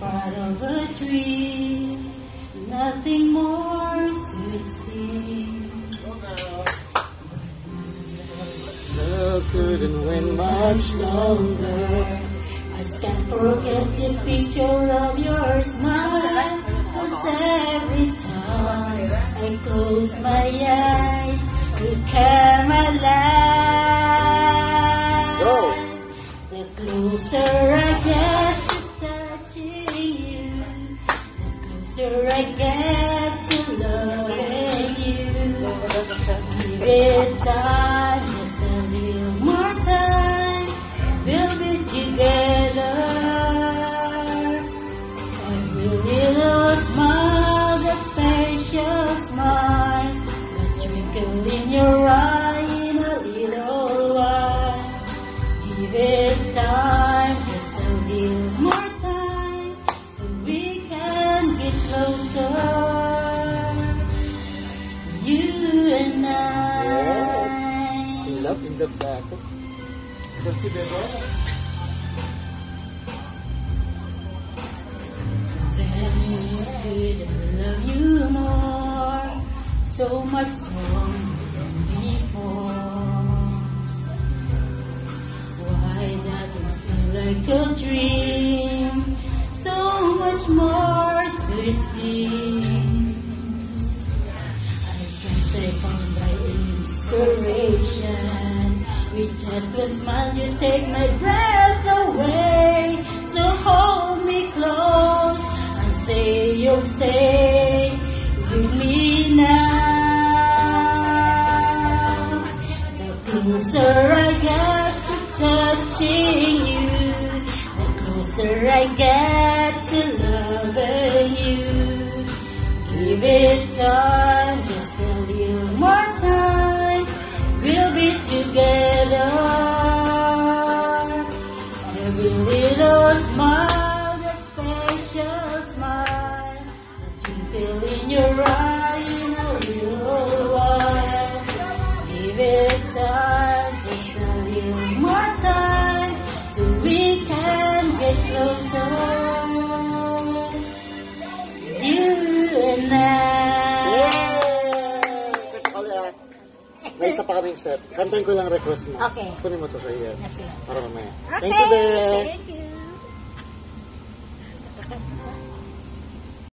part of a tree, nothing more sweet sing. Love couldn't wait much longer. I can't forget the picture of your smile, 'cause every time I close my eyes, you come alive. Go. The closer I get to touching you, the closer I get to loving you. Give it time, just a little more time, we'll be together. Every little smile, that special smile, the twinkle in your eye in a little while. Give it time, just a little more time, so we can get closer. You and I. Love in the back. Consider Then could I love you more, so much more than before. Why does it seem like a dream? So much more, so it seems. I can say from my inspiration, with just a smile you take my breath away. So hold me close and say you'll stay with me now. The closer I get to touching you, the closer I get to loving you. Give it time, just a little more time, we'll be together. Every little smile, that special smile, the twinkle in your eye in a little while. Give it time, just a little more time, so we can get closer. You and I. May isa pa kaming set. Kantayin ko lang request mo. Okay. Kunin mo to sa iyo. Yes, sir. Para mamaya. Okay. Thank you, Be. Thank you.